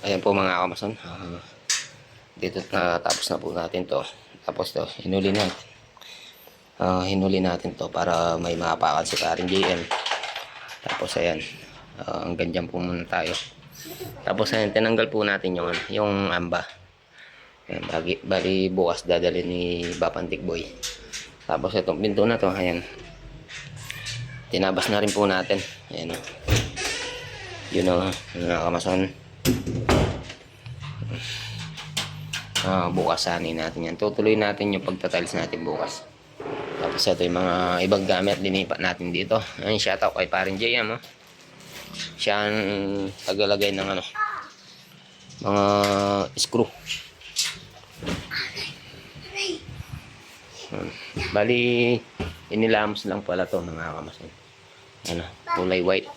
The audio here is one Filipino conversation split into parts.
ayan po mga kamason. Dito na tapos na po natin to. Tapos to, hinuli natin. Hinuli natin to para may mapakan si Karin JM. Tapos ayan, hanggang dyan po muna tayo. Tapos ayan, tinanggal po natin yung amba. Ayan, bali bukas dadali ni Bapantik Boy. Tapos itong pinto na to, ayan, tinabas na rin po natin. Ayan o. Yun o, mga kamason. Bukas sanin natin yan. Tutuloy natin yung pagtatiles natin bukas. Tapos ito yung mga ibang gamit dinipat natin dito. Ayun, shoutout kay Parin JM. Siya ang tagalagay ng mga screw. Bali inilamos lang pala to mga kamason. Kulay white.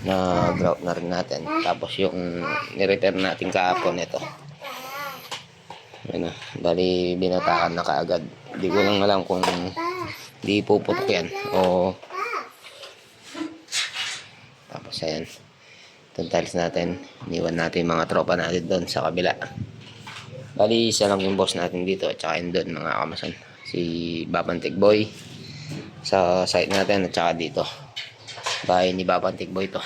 Na grout na rin natin. Tapos yung ni-repair natin kahapon ito. Bali binatakan na kaagad. Hindi ko lang alam kung di puputok yan o. Tapos ayan, itong tiles natin, iniwan natin yung mga tropa natin doon sa kabila. Bali isa lang yung boss natin dito at saka yun doon mga kamason, si Bapantik Boy sa site natin at saka dito bahay ni Bapantik Boy to.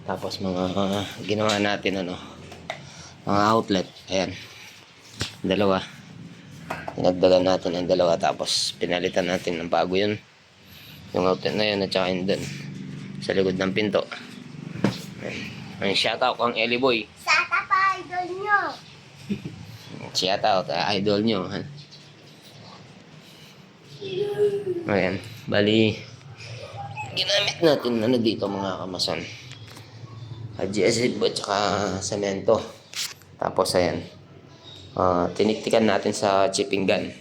Tapos mga ginawa natin mga outlet, ayan, dalawa, dinagdagan natin ang dalawa, tapos pinalitan natin ng bago yun, yung outlet na yun at saka yun dun sa likod ng pinto. Ayan, shoutout ang Eli Boy, shoutout pa idol nyo. Shoutout idol nyo. Ayan, bali ginamit natin dito mga kamason, GSF at saka semento. Tapos ayan, tiniktikan natin sa chipping gun.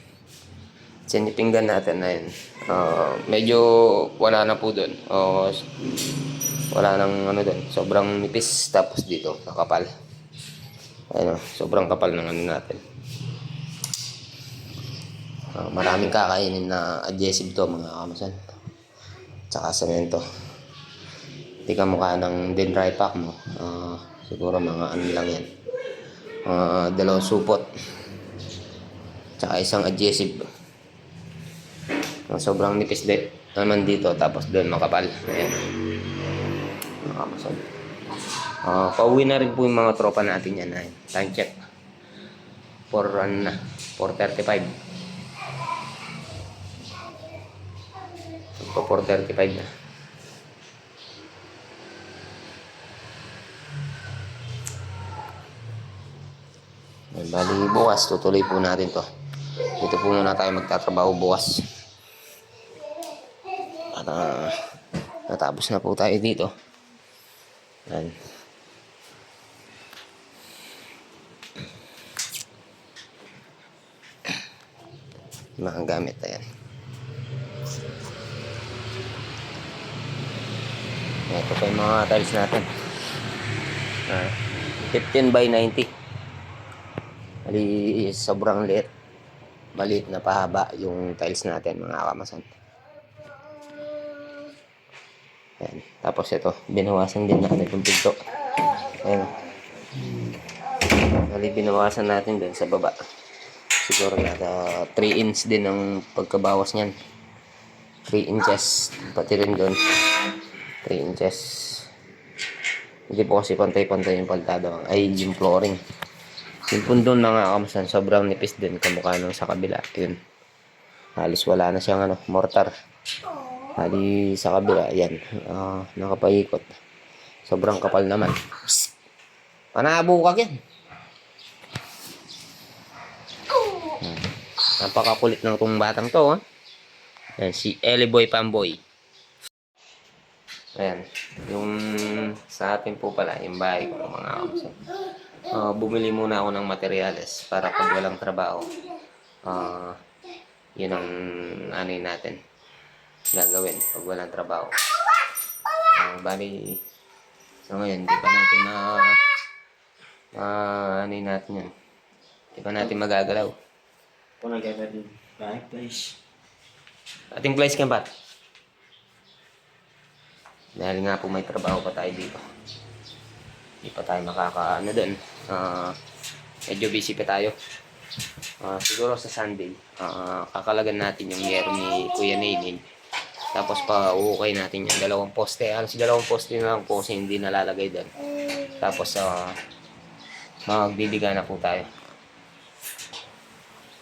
Chipping gun natin na yun, medyo wala na po dun, wala nang dun, sobrang nipis. Tapos dito nakapal, ayun, sobrang kapal ng natin. Maraming kakainin na adhesive to mga kamason, tsaka semento. Hindi ka mukha ng dry pack mo, siguro mga lang yan, dalawang supot tsaka isang adhesive. Sobrang nipis naman dito, tapos doon makapal. Ayan, mga kamason. Pauwi na rin po yung mga tropa natin yan. Time check 4:35 4:35 na. Bali bukas tutuloy po natin to. Dito po muna tayo magtatrabaho bukas at natapos na po tayo dito. Ayan, mga gamit. Ayan, ito po yung mga tiles natin, 15 by 90. Bali sobrang maliit na pahaba yung tiles natin mga kamason. Ayan. Tapos ito, binawasan din natin itong pinto. Ayan, bali binawasan natin dun sa baba. Siguro nata 3 inch din ang pagkabawas niyan, 3 inches pati rin dun, 3 inches. Hindi po kasi pantay-pantay yung paltado ay yung flooring. Yung pundon mga kamason, sobrang nipis din, kamukha nung sa kabila. Yun, halos wala na siyang mortar. Hali sa kabila, yan, nakapaikot. Sobrang kapal naman. Panabukag yan. Napakakulit ng itong batang to. Yan, si Eli Boy Pamboy. Ayan, yung sa atin po pala, yung bahay ko mga kamason. Bumili muna ako ng materyales para pag walang trabaho, yun ang natin gagawin pag walang trabaho. Bali so ngayon di pa natin natin yan, di pa natin magagalaw. Kung nagagawin bahay guys, Ating place ka ba? Dahil nga po may trabaho pa tayo dito. Hindi pa tayo makakaano doon. Medyo busy pa tayo. Siguro sa Sunday, kakalagan natin yung yero ni Kuya Nainin. Tapos pa-uukay natin yung dalawang poste. Halos dalawang poste na lang po kasi hindi nalalagay doon. Tapos magbibiga na po tayo.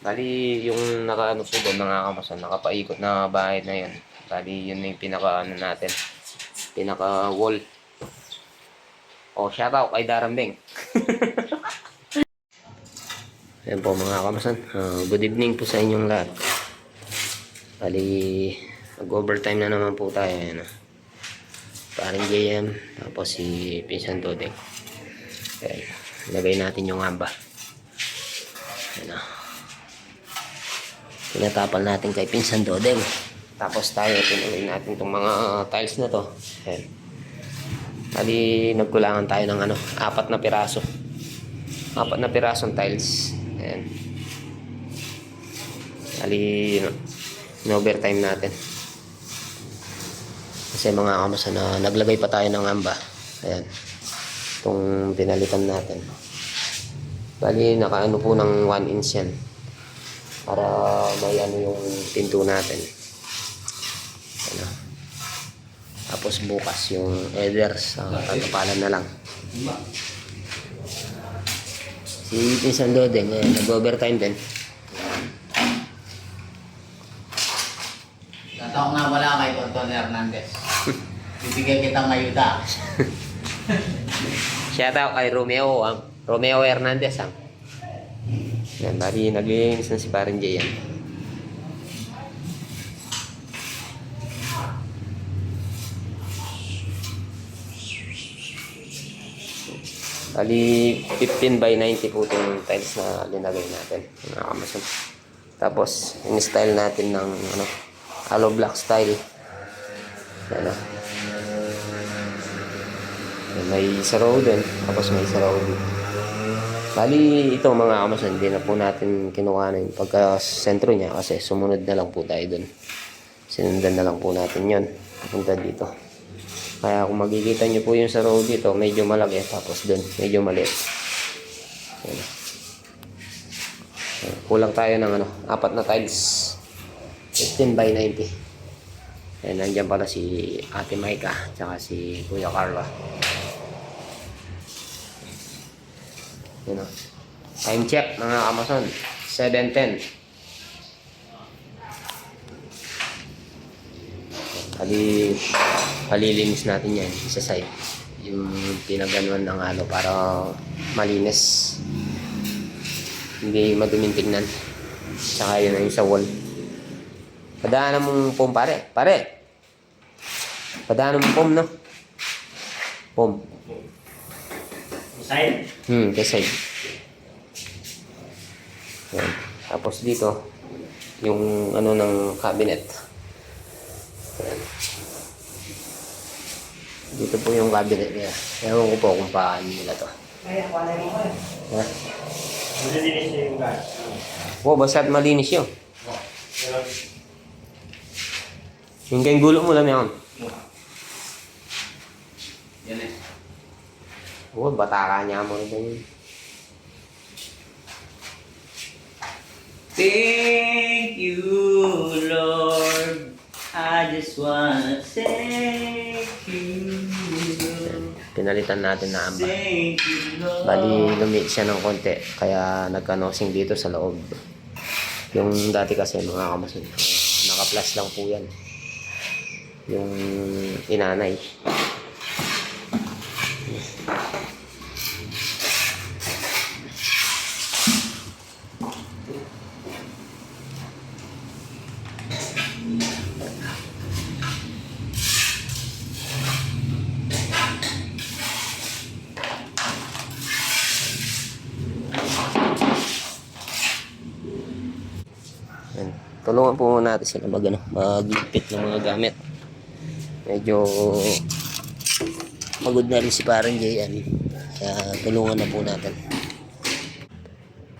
Bali, yung nakaano po doon, mga kamason, nakapaikot na bahay na yun. Bali, yun na yung pinaka-ano natin. Pinaka-wall. Shoutout kay Darambeng. Ayan po mga kamason. Good evening po sa inyong lahat. Bali, mag-overtime na naman po tayo. Ayan, paring JM. Tapos si Pinsan Dodeng. Ayan. Lagay natin yung amba. Ayan. Pinatapal natin kay Pinsan Dodeng. Tapos tayo, pinuloy natin itong mga tiles na to. Ayan. Bali, nagkulangan tayo ng 4 na piraso. 4 na pirasong tiles. Ayan. Bali, in-overtime natin. Kasi mga kamasa na naglagay pa tayo ng amba. Ayan. Itong pinalitan natin. Bali, nakaano po ng 1 inch yan. Para may yung pinto natin. Ayan. Tapos bukas yung headers. Tatapalan na lang. Si Pinsan Dodeng, nag-overtime din. Tatawag na wala kay Tonton Hernandez. Bibigyan kitang ayuda. Shoutout kay Romeo Hernandez. Yan, bali naglilinis na si Parang Jay yan. Bali 15 by 90 po itong tiles na linagay natin. Tapos in-style natin ng hollow block style. Yan. May saraw din. Tapos may saraw din. Bali ito mga kamason, hindi na po natin kinuha na yung pagka-sentro niya kasi sumunod na lang po tayo dun. Sinundan na lang po natin yon papunta dito. Kaya kung makikita nyo po yung sa road dito, medyo malaki. Tapos dun, medyo maliit. Ayan. Kulang tayo ng 4 na tiles. 15 by 90. Ayan, nandyan pala si Ate Maika. Tsaka si Kuya Carla. Ayan, time check mga kamason. 7:10. Palilinis natin yan sa side yung pinaganuan ng para malinis, hindi maduming tignan. Saka yun yung sa wall. Padaanan mong foam pare padaanan mong foam, no? Foam Side? sa side. Yan. Tapos dito yung ng cabinet. Yan. Dito po yung cabinet niya. Ewan ko po kung paano nila to. Kaya, wala mo ko. Ha? Malinis niya yung gas. Basta't malinis yun. Yung kayong gulo mo lang yun. Yan eh. Bataka niya mo rin yun. Thank you, Lord. I just wanna thank you. Pinalitan natin na amba. Thank you, Lord. Bali, lumiit siya ng konti. Kaya nagka-nosing dito sa loob. Yung dati kasi mga kamason, naka-plus lang po yan. Yung inanay. Tulungan po natin sila magligpit ng mga gamit. Medyo pagod na rin si Parang Jay yan. Kaya tulungan na po natin.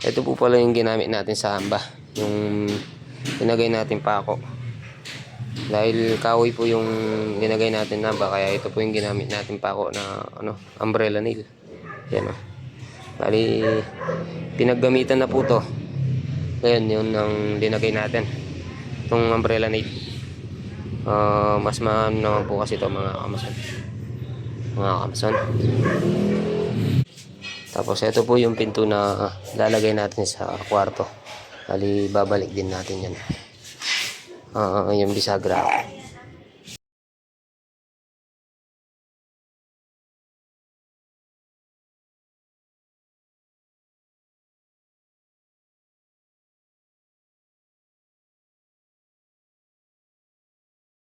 Ito po pala yung ginamit natin sa amba. Yung pinagay natin pako. Dahil kahoy po yung linagay natin na ba, kaya ito po yung ginamit natin pako na umbrella nail. Yan o. Bali, pinaggamitan na po to. Ngayon, yun ang linagay natin. Itong umbrella nail. Mas maano naman po kasi ito mga kamason. Mga kamason. Tapos ito po yung pinto na lalagay natin sa kwarto. Bali, babalik din natin yan. Yung bisagra.